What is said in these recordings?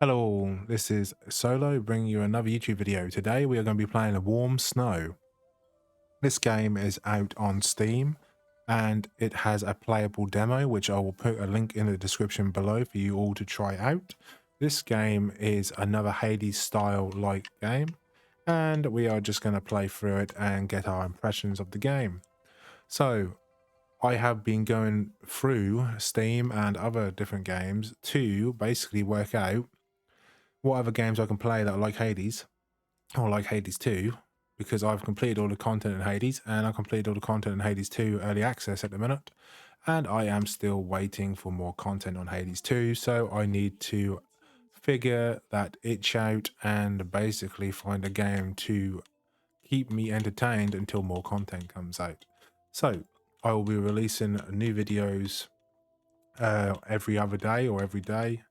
Hello, this is Solo bringing you another YouTube video. Today we are going to be playing a Warm Snow. This game is out on Steam and it has a playable demo which I will put a link in the description below for you all to try out. This game is another Hades style like game and we are just going to play through it and get our impressions of the game. So I have been going through Steam and other different games to basically work out what other games I can play that are like Hades, or like Hades 2, because I've completed all the content in Hades, and I completed all the content in Hades 2 early access at the minute, and I am still waiting for more content on Hades 2, so I need to figure that itch out and basically find a game to keep me entertained until more content comes out. So I will be releasing new videos every other day or every day,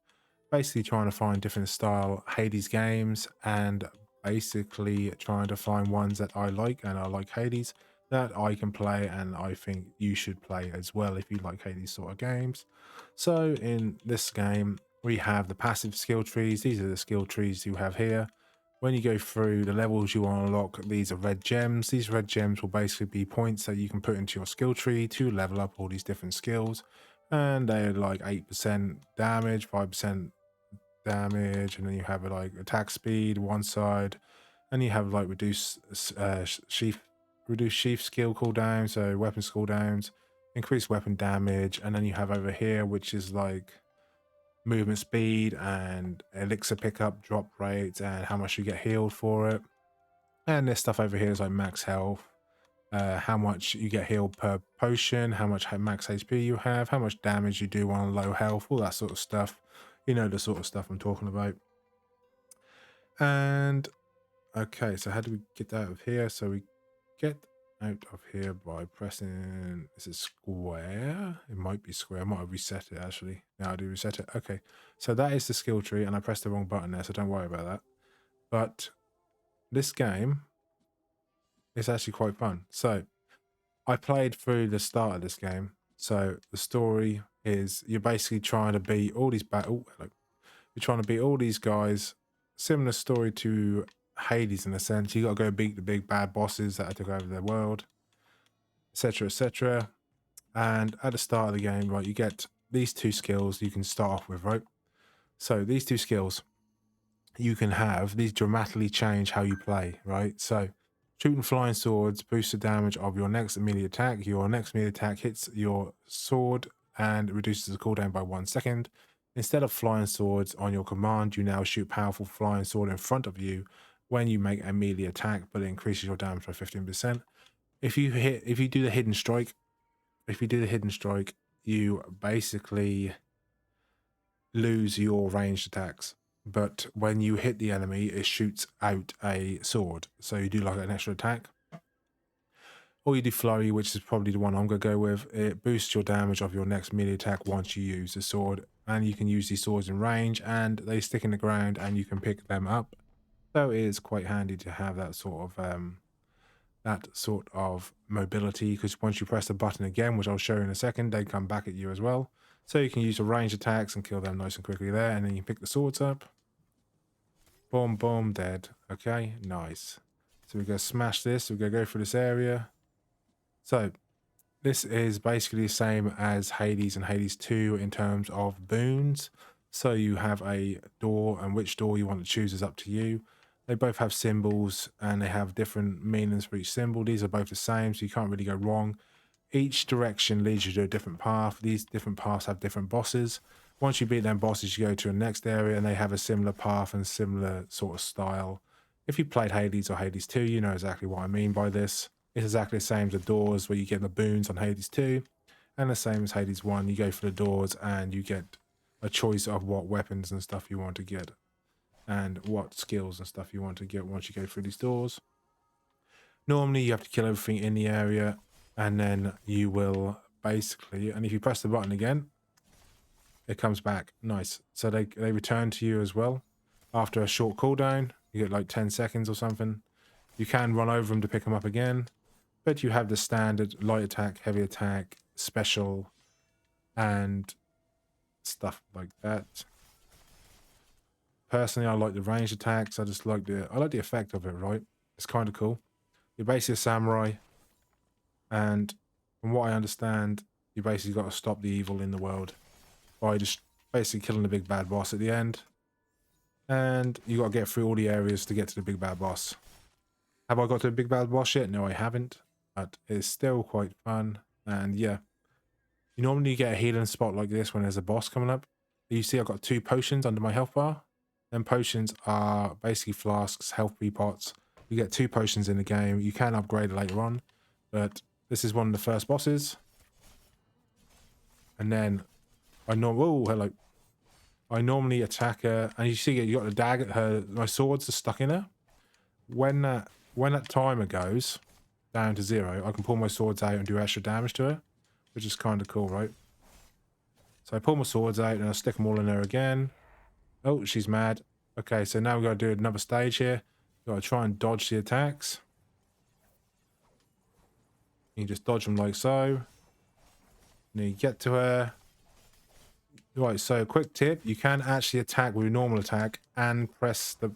basically trying to find different style Hades games and basically trying to find ones that I like and I like Hades that I can play and I think you should play as well if you like Hades sort of games. So in this game we have the passive skill trees. These are the skill trees you have here. When you go through the levels you want to unlock, these are red gems. These red gems will basically be points that you can put into your skill tree to level up all these different skills, and they're like 8% damage, 5% damage, and then you have like attack speed one side, and you have like reduce sheath skill cooldown, so weapon cooldowns, increased weapon damage, and then you have over here which is like movement speed and elixir pickup, drop rates, and how much you get healed for it. And this stuff over here is like max health, how much you get healed per potion, how much max HP you have, how much damage you do on low health, all that sort of stuff. You know the sort of stuff I'm talking about. And okay, so how do we get out of here? So we get out of here by pressing, is it square? It might be square. I might have reset it actually. Now I do reset it. Okay, so that is the skill tree, and I pressed the wrong button there, so don't worry about that. But this game is actually quite fun. So I played through the start of this game. So the story is you're basically trying to beat all these you're trying to beat all these guys. Similar story to Hades in a sense. You got to go beat the big bad bosses that took over the world, etc., etc. And at the start of the game, right, you get these two skills you can start off with, right? So these two skills you can have, these dramatically change how you play, right? So shooting flying swords boosts the damage of your next immediate attack. Your next immediate attack hits your sword and reduces the cooldown by 1 second. Instead of flying swords on your command, you now shoot powerful flying sword in front of you when you make a melee attack, but it increases your damage by 15%. If you do the hidden strike, you basically lose your ranged attacks. But when you hit the enemy, it shoots out a sword. So you do like an extra attack. Or you do flurry, which is probably the one I'm going to go with. It boosts your damage of your next melee attack once you use the sword. And you can use these swords in range and they stick in the ground and you can pick them up. So it is quite handy to have that sort of mobility, because once you press the button again, which I'll show you in a second, they come back at you as well. So you can use your range attacks and kill them nice and quickly there, and then you pick the swords up. Boom, boom, dead. Okay, nice. So we're going to smash this. We're going to go through this area. So this is basically the same as Hades and Hades 2 in terms of boons. So you have a door, and which door you want to choose is up to you. They both have symbols and they have different meanings for each symbol. These are both the same, so you can't really go wrong. Each direction leads you to a different path. These different paths have different bosses. Once you beat them bosses, you go to the next area and they have a similar path and similar sort of style. If you played Hades or Hades 2, you know exactly what I mean by this. It's exactly the same as the doors where you get the boons on Hades 2, and the same as Hades 1. You go for the doors and you get a choice of what weapons and stuff you want to get and what skills and stuff you want to get once you go through these doors. Normally you have to kill everything in the area, and then you will basically, and if you press the button again, it comes back. Nice. So they return to you as well after a short cooldown. You get like 10 seconds or something. You can run over them to pick them up again, but you have the standard light attack, heavy attack, special, and stuff like that. personally, I like the ranged attacks. I just like I like the effect of it, right? It's kind of cool. You're basically a samurai, and from what I understand, you basically got to stop the evil in the world by just basically killing the big bad boss at the end. And you got to get through all the areas to get to the big bad boss. Have I got to the big bad boss yet? No, I haven't, but it's still quite fun. And yeah, you normally get a healing spot like this when there's a boss coming up. You see I've got 2 potions under my health bar. Then potions are basically flasks, health pots. You get 2 potions in the game. You can upgrade later on, but this is one of the first bosses. And then I hello. I normally attack her, and you see you got the dagger. My swords are stuck in her. When that timer goes down to 0, I can pull my swords out and do extra damage to her, which is kind of cool, right? So I pull my swords out and I stick them all in there again. Oh, she's mad. Okay, so now we've got to do another stage here. We've got to try and dodge the attacks. You just dodge them like so. And you get to her. Right, so quick tip, you can actually attack with a normal attack and press the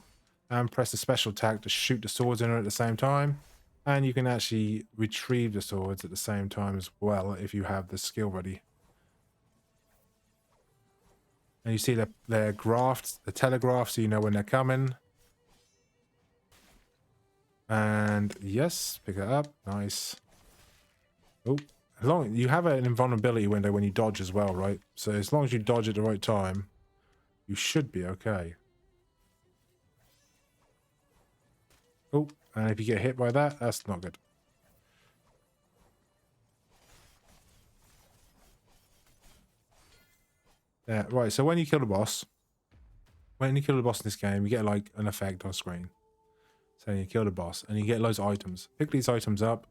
special attack to shoot the swords in her at the same time. And you can actually retrieve the swords at the same time as well if you have the skill ready. And you see their grafts, the telegraph, so you know when they're coming. And yes, pick it up. Nice. Oh, as long you have an invulnerability window when you dodge as well, right? So as long as you dodge at the right time, you should be okay. Oh, and if you get hit by that, that's not good. Yeah, right. So when you kill the boss, in this game, you get like an effect on screen. So you kill the boss, and you get loads of items. Pick these items up.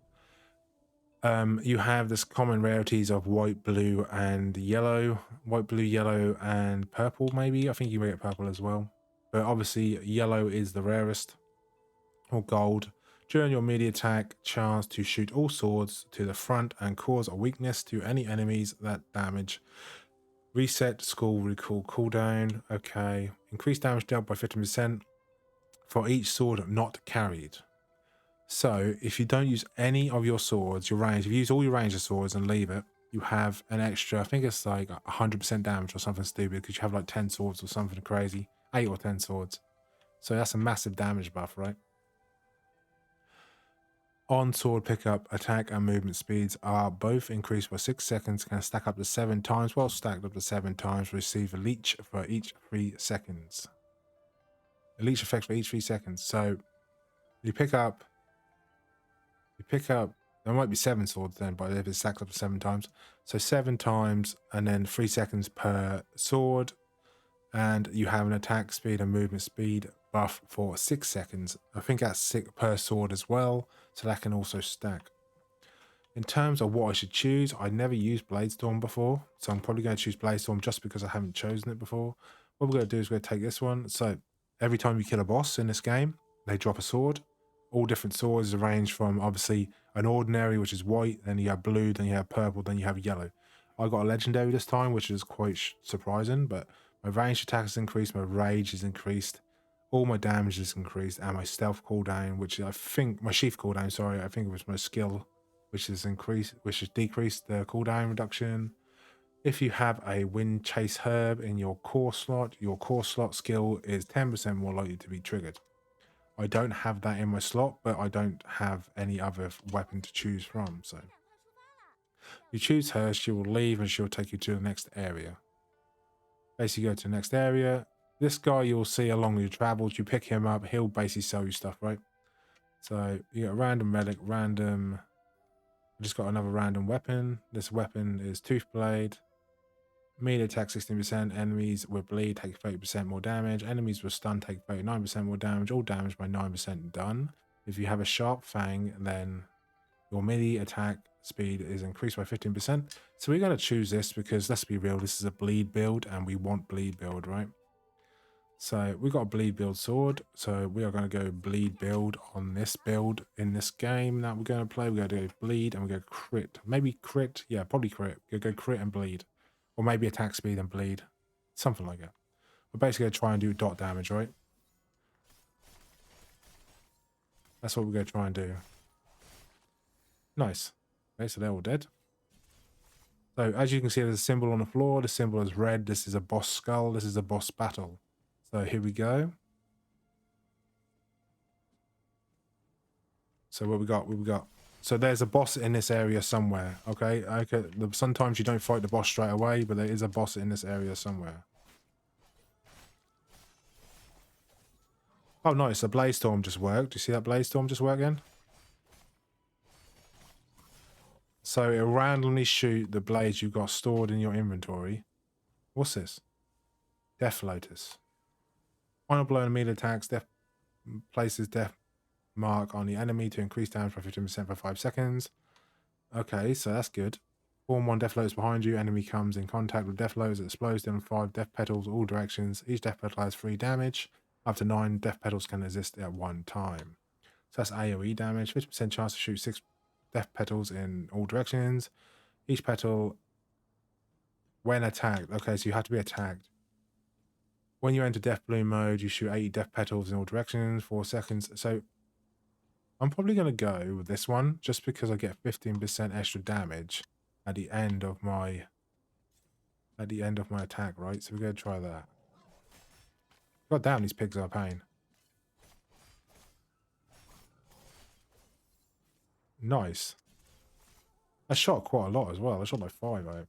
You have this common rarities of white, blue, and yellow. White, blue, yellow, and purple, maybe. I think you may get purple as well. But obviously, yellow is the rarest. Or gold. During your melee attack, chance to shoot all swords to the front and cause a weakness to any enemies that damage. Reset skull recall cooldown. Okay. Increase damage dealt by 15% for each sword not carried. So if you don't use any of your swords, your range, if you use all your ranger swords and leave it, you have an extra, I think it's like 100% damage or something stupid because you have like 10 swords or something crazy. 8 or 10 swords. So that's a massive damage buff, right? On sword pickup, attack and movement speeds are both increased by 6 seconds, can stack up to 7 times. While stacked up to 7 times, receive a leech for each 3 seconds. A leech effect for each 3 seconds. So you pick up, there might be 7 swords then, but if it stacks up to 7 times. So 7 times and then 3 seconds per sword. And you have an attack speed and movement speed buff for 6 seconds. I think that's 6 per sword as well, so that can also stack. In terms of what I should choose, I never used Bladestorm before, so I'm probably going to choose Bladestorm just because I haven't chosen it before. What we're going to do is we're going to take this one. So every time you kill a boss in this game, they drop a sword. All different swords range from obviously an ordinary, which is white, then you have blue, then you have purple, then you have yellow. I got a legendary this time, which is quite surprising, but my ranged attack has increased, my rage is increased, all my damage is increased, and my stealth cooldown, which I think, my sheath cooldown, sorry, I think it was my skill, which has increased, which has decreased the cooldown reduction. If you have a wind chase herb in your core slot skill is 10% more likely to be triggered. I don't have that in my slot, but I don't have any other weapon to choose from, so. You choose her, she will leave and she'll take you to the next area. Basically go to the next area. This guy you'll see along your travels, you pick him up, he'll basically sell you stuff, right? So you got a random relic, random. I just got another random weapon. This weapon is Toothblade. Melee attack 16%. Enemies with bleed take 30% more damage. Enemies with stun take 39% more damage. All damage by 9% done. If you have a sharp fang, then your melee attack speed is increased by 15%. So we're going to choose this because, let's be real, this is a bleed build and we want bleed build, right? So we got a bleed build sword. So we are going to go bleed build on this build in this game that we're going to play. We're going to go bleed and we're going to crit. Maybe crit. Yeah, probably crit. We're going to go crit and bleed. Or maybe attack speed and bleed. Something like that. We're basically going to try and do dot damage, right? That's what we're going to try and do. Nice. Okay, so they're all dead. So as you can see, there's a symbol on the floor. The symbol is red. This is a boss skull. This is a boss battle. So here we go. So what we got? What we got? So there's a boss in this area somewhere. Okay. Okay. Sometimes you don't fight the boss straight away, but there is a boss in this area somewhere. Oh, nice. The Blaze Storm just worked. Do you see that Blaze Storm just work again? So it'll randomly shoot the blades you've got stored in your inventory. What's this? Death Lotus. Final blow and melee attacks. Death places death mark on the enemy to increase damage by 15% for 5 seconds. Okay, so that's good. Form 1 Death Lotus behind you. Enemy comes in contact with Death Lotus. It explodes down 5 Death Petals all directions. Each Death Petal has 3 damage. Up to 9 Death Petals can exist at one time. So that's AoE damage. 50% chance to shoot 6 Death Petals in all directions. Each petal when attacked. Okay, so you have to be attacked. When you enter Death Bloom mode, you shoot 80 Death Petals in all directions, 4 seconds. So I'm probably going to go with this one just because I get 15% extra damage at the end of my attack, right? So we're going to try that. God damn, these pigs are a pain. Nice. I shot quite a lot as well. I shot like 5 out.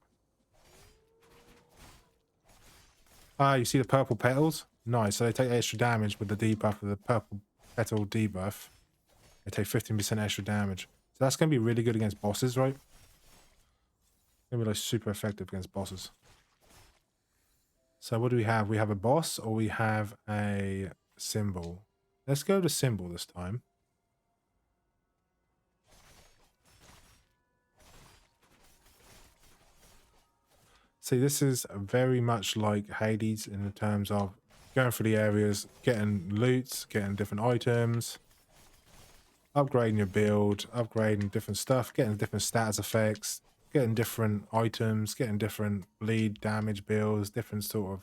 Ah, you see the purple petals? Nice. So they take extra damage with the debuff of the purple petal debuff. They take 15% extra damage. So that's going to be really good against bosses, right? Going to be like super effective against bosses. So what do we have? We have a boss or we have a symbol. Let's go to symbol this time. See, this is very much like Hades in the terms of going through the areas, getting loot, getting different items, upgrading your build, upgrading different stuff, getting different status effects, getting different items, getting different bleed damage builds, different sort of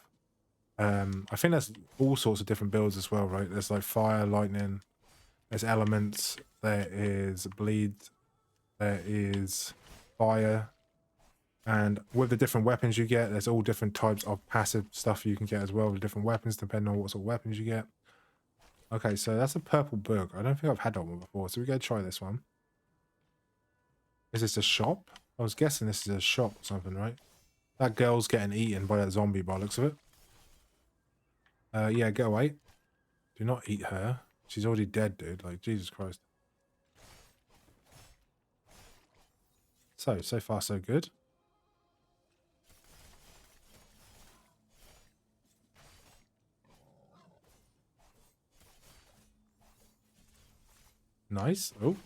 I think there's all sorts of different builds as well, right? There's like fire, lightning, there's elements, there is bleed, there is fire, and with the different weapons you get, there's all different types of passive stuff you can get as well with different weapons depending on what sort of weapons you get. Okay, so that's a purple book. I don't think I've had that one before, so we're going to try this one. Is this a shop? I was guessing this is a shop or something, right? That girl's getting eaten by that zombie by the looks of it. Yeah, get away. Do not eat her. She's already dead, dude. Like, Jesus Christ. So far so good. Nice. Oh.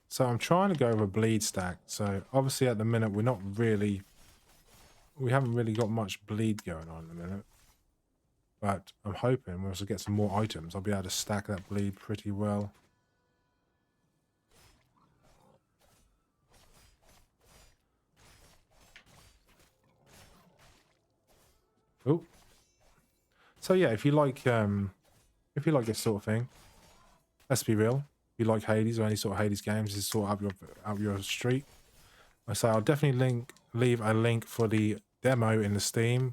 So I'm trying to go with a bleed stack. So obviously at the minute we haven't really got much bleed going on at the minute. But I'm hoping once I get some more items, I'll be able to stack that bleed pretty well. Oh. So yeah, if you like this sort of thing, let's be real. If you like Hades or any sort of Hades games, this is sort of up your street. I say I'll definitely leave a link for the demo in the Steam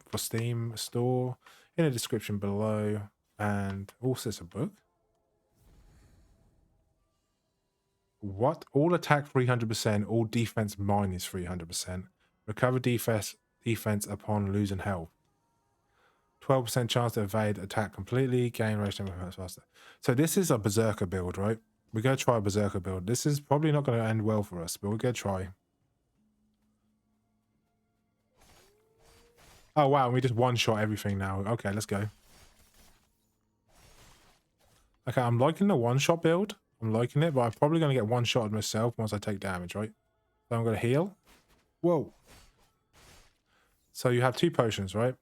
store in the description below. And also it's a book. What? All attack 300%, all defense minus 300%. Recover defense upon losing health. 12% chance to evade attack completely. Gain range faster. So this is a berserker build, right? We're going to try a berserker build. This is probably not going to end well for us, but we're going to try. Oh, wow. We just one-shot everything now. Okay, let's go. Okay, I'm liking the one-shot build. I'm liking it, but I'm probably going to get one-shotted myself once I take damage, right? So I'm going to heal. Whoa. So you have 2 potions, right?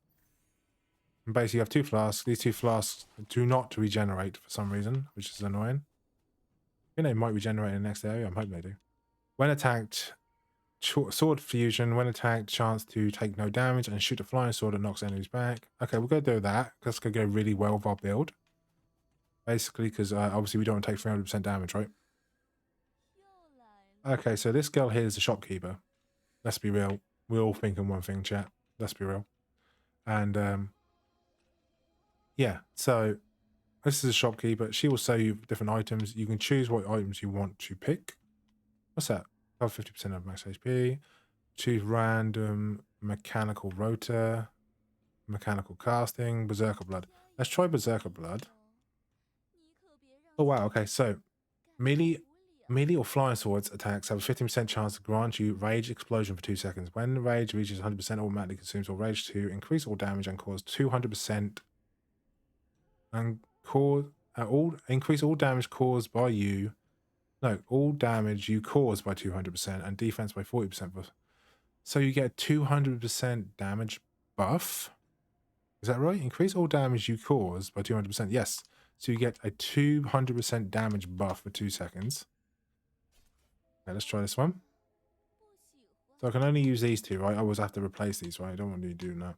And basically you have 2 flasks. These 2 flasks do not regenerate for some reason, which is annoying. I think they might regenerate in the next area. I'm hoping they do. When attacked, sword fusion. When attacked, chance to take no damage and shoot a flying sword that knocks enemies back. Okay, we're going to do that. That's going to go really well with our build. Basically, because obviously we don't want to take 300% damage, right? Okay, so this girl here is a shopkeeper. Let's be real. We're all thinking one thing, chat. Let's be real. And yeah, so this is a shopkeeper. She will sell you different items. You can choose what items you want to pick. What's that? Have 50% of max HP. Choose random mechanical rotor, mechanical casting, berserker blood. Let's try berserker blood. Oh wow, okay, so melee or flying swords attacks have a 15% chance to grant you rage explosion for 2 seconds. When rage reaches 100%, automatically consumes all rage to increase all damage and cause 200% and increase all damage caused by you. No, all damage you cause by 200% and defense by 40%. So you get a 200% damage buff. Is that right? Increase all damage you cause by 200%. Yes. So you get a 200% damage buff for 2 seconds. Okay, let's try this one. So I can only use these two, right? I always have to replace these, right? I don't want to do that.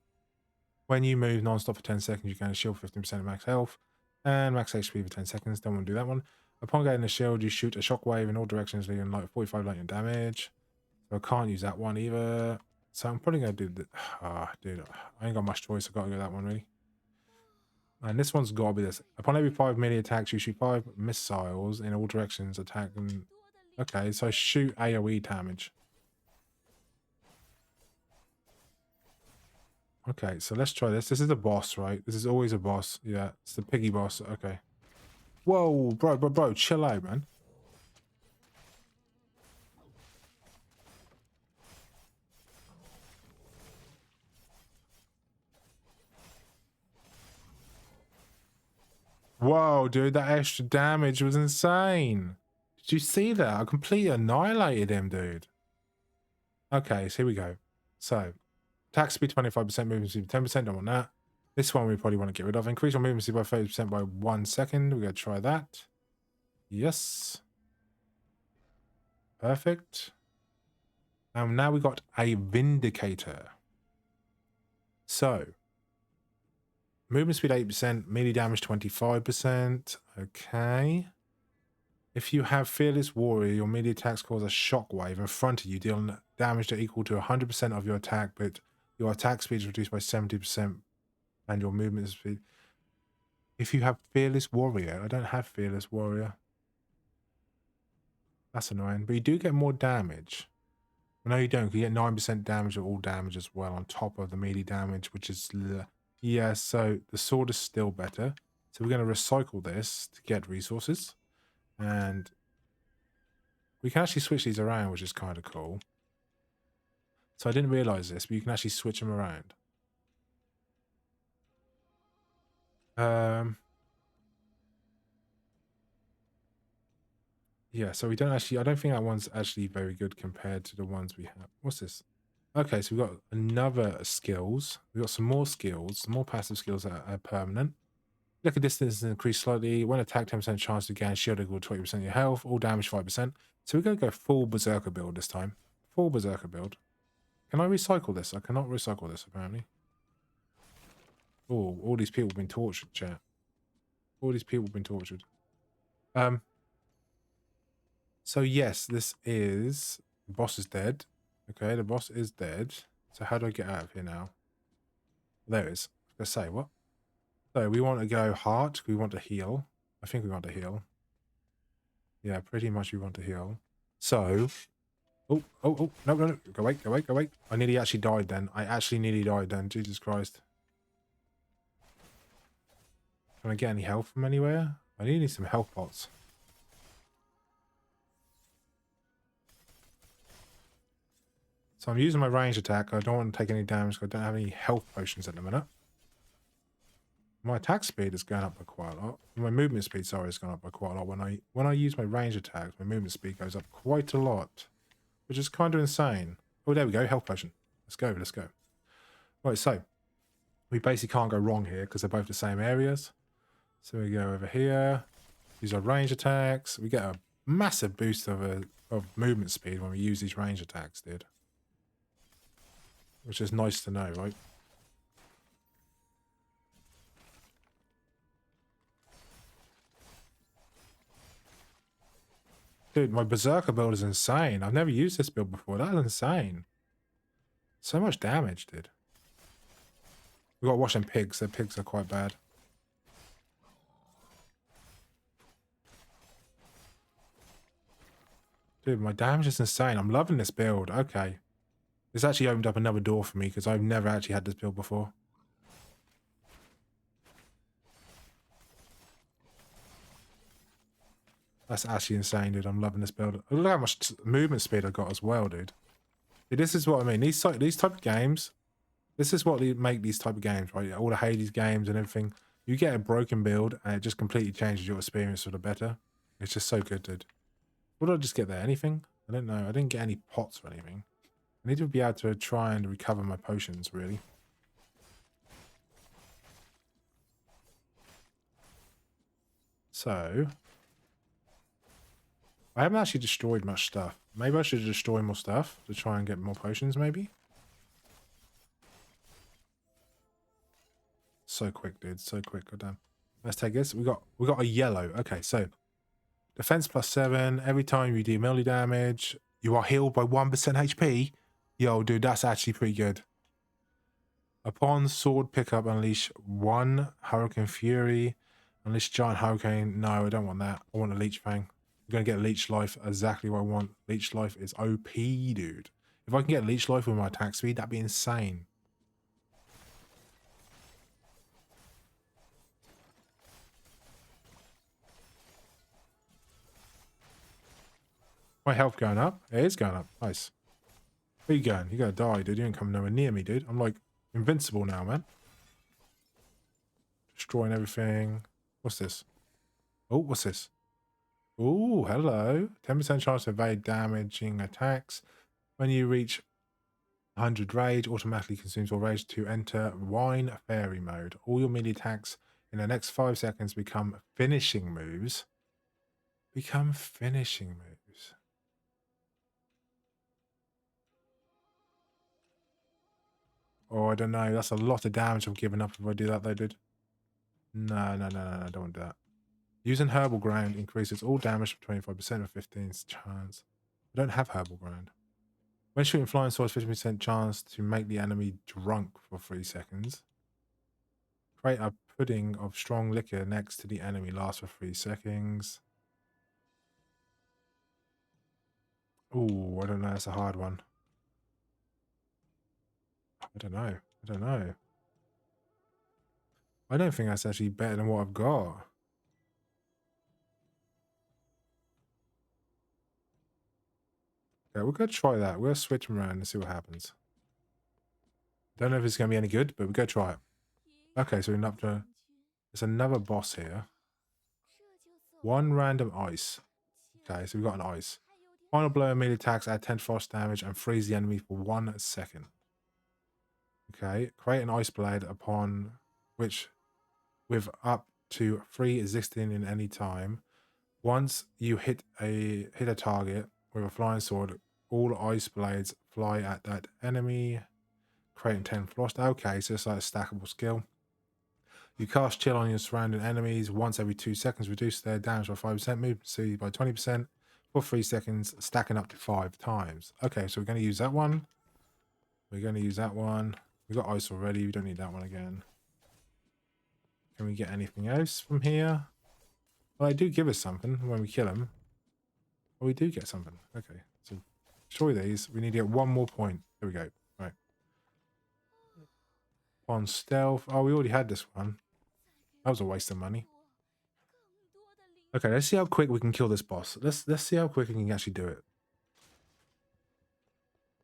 When you move non-stop for 10 seconds, you gain a shield 15% of max health and max HP for 10 seconds. Don't want to do that one. Upon getting a shield, you shoot a shockwave in all directions, leaving like 45 lightning damage. So I can't use that one either. So I'm probably going to do the... dude, I ain't got much choice. I've got to go that one, really. And this one's got to be this. Upon every 5 melee attacks, you shoot 5 missiles in all directions, attacking... Okay, so I shoot AoE damage. Okay, so let's try this. This is a boss, right? This is always a boss. Yeah, it's the piggy boss. Okay. Whoa, bro, chill out, man. Whoa, dude, that extra damage was insane. Did you see that? I completely annihilated him, dude. Okay, so here we go. So, attack speed 25%, movement speed 10%, don't want that. This one we probably want to get rid of. Increase your movement speed by 30% by 1 second. We're going to try that. Yes. Perfect. And now we got a Vindicator. So, movement speed 8%, melee damage 25%. Okay. If you have Fearless Warrior, your melee attacks cause a shockwave in front of you, dealing damage that equal to 100% of your attack, but your attack speed is reduced by 70% and your movement speed. If you have Fearless Warrior, I don't have Fearless Warrior. That's annoying, but you do get more damage. No, you don't. You get 9% damage of all damage as well on top of the melee damage, which is... Yeah, so the sword is still better. So we're going to recycle this to get resources. And we can actually switch these around, which is kind of cool. So I didn't realize this, but you can actually switch them around. Yeah, so we don't actually... I don't think that one's actually very good compared to the ones we have. What's this? Okay, so we've got another skills. We've got some more skills, some more passive skills that are permanent. Look at distance increase slightly. When attacked, 10% chance to gain shield equal to 20% of your health. All damage 5%. So we're going to go full berserker build this time. Full berserker build. Can I recycle this? I cannot recycle this, apparently. Oh, all these people have been tortured, chat. All these people have been tortured. So yes, this is... The boss is dead. Okay, the boss is dead. So how do I get out of here now? There it is. Let's say, what? So we want to go heart. We want to heal. I think we want to heal. Yeah, pretty much we want to heal. So... Oh, no. Go away. I nearly actually died then. I actually nearly died then. Jesus Christ. Can I get any health from anywhere? I need some health pots. So I'm using my range attack. I don't want to take any damage because I don't have any health potions at the minute. My attack speed is going up by quite a lot. My movement speed, sorry, is going up by quite a lot. When I use my range attacks, my movement speed goes up quite a lot, which is kind of insane. Oh, there we go, health potion. Let's go. Right, so we basically can't go wrong here because they're both the same areas. So we go over here, use our range attacks. We get a massive boost of movement speed when we use these range attacks, dude. Which is nice to know, right? Dude, my Berserker build is insane. I've never used this build before. That is insane. So much damage, dude. We gotta watch them pigs. Their pigs are quite bad. Dude, my damage is insane. I'm loving this build. Okay. This actually opened up another door for me because I've never actually had this build before. That's actually insane, dude. I'm loving this build. Look how much movement speed I got as well, dude. Dude, this is what I mean. These type of games, this is what make these type of games, right? All the Hades games and everything. You get a broken build and it just completely changes your experience for the better. It's just so good, dude. What did I just get there? Anything? I don't know. I didn't get any pots or anything. I need to be able to try and recover my potions, really. So, I haven't actually destroyed much stuff. Maybe I should destroy more stuff to try and get more potions, maybe? So quick, dude. So quick. Goddamn. Let's take this. We got a yellow. Okay, so defense +7. Every time you do melee damage, you are healed by 1% HP. Yo, dude, that's actually pretty good. Upon sword pickup, unleash 1 Hurricane Fury. Unleash Giant Hurricane. No, I don't want that. I want a Leech Fang. I'm going to get Leech Life. Exactly what I want. Leech Life is OP, dude. If I can get Leech Life with my attack speed, that'd be insane. My health going up? It is going up. Nice. Where you going? You're going to die, dude. You ain't coming nowhere near me, dude. I'm like invincible now, man. Destroying everything. What's this? Oh, what's this? Oh, hello. 10% chance to evade damaging attacks. When you reach 100 rage, automatically consumes all rage to enter Wine Fairy mode. All your melee attacks in the next 5 seconds become finishing moves. Become finishing moves. Oh, I don't know. That's a lot of damage I'm giving up if I do that, though, dude. No, I don't want to do that. Using Herbal Ground increases all damage for 25% of 15's chance. I don't have Herbal Ground. When shooting flying swords, 50% chance to make the enemy drunk for 3 seconds. Create a pudding of strong liquor next to the enemy. Lasts for 3 seconds. Ooh, I don't know. That's a hard one. I don't know. I don't think that's actually better than what I've got. Okay, we're going to try that. We'll switch them around and see what happens. Don't know if it's going to be any good, but we're going to try it. Okay, so we're up to... There's another boss here. 1 random ice. Okay, so we've got an ice. Final blow immediate attacks, add 10 frost damage, and freeze the enemy for 1 second. Okay, create an ice blade upon which with up to 3 existing in any time. Once you hit a target with a flying sword, all ice blades fly at that enemy, creating 10 frost. Okay, so it's like a stackable skill. You cast chill on your surrounding enemies once every 2 seconds, reduce their damage by 5%, move speed by 20% for 3 seconds, stacking up to 5 times. Okay, so we're going to use that one. We've got ice already. We don't need that one again. Can we get anything else from here? Well, they do give us something when we kill them. Oh, we do get something. Okay, so destroy these. We need to get 1 more point. There we go. Right. On stealth. Oh, we already had this one. That was a waste of money. Okay, let's see how quick we can kill this boss. Let's see how quick we can actually do it.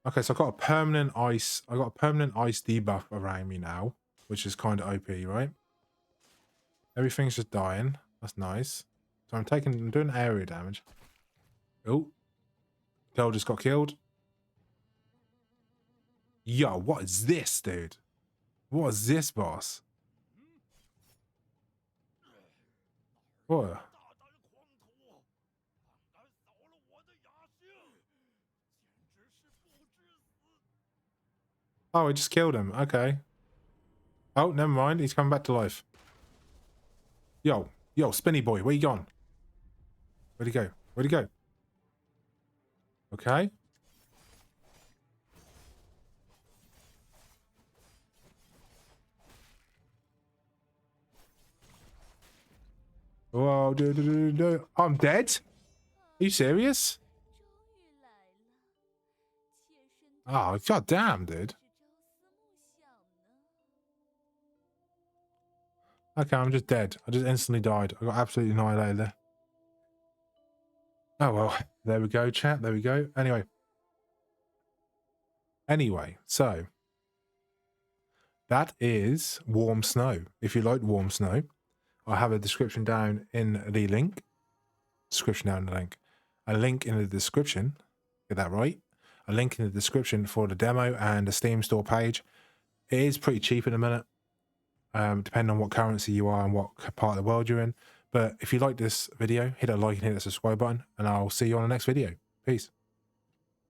Okay, so I got a permanent ice debuff around me now, which is kind of OP, right? Everything's just dying. That's nice. So I'm doing area damage. Oh, girl just got killed. Yo, what is this, dude? What is this, boss? What? Oh, I just killed him. Okay. Oh, never mind. He's coming back to life. Yo, Spinny boy, where you gone? Where'd he go? Where'd he go? Okay. Whoa, I'm dead? Are you serious? Oh, god damn, dude. Okay, I'm just dead. I just instantly died. I got absolutely annihilated there. Oh, well, there we go, chat. There we go. Anyway, so that is warm snow. If you like warm snow, I have a description down in the link. A link in the description. Get that right. A link in the description for the demo and the Steam store page. It is pretty cheap in a minute, depending on what currency you are and what part of the world you're in. But if you like this video, hit a like and hit the subscribe button, and I'll see you on the next video. Peace.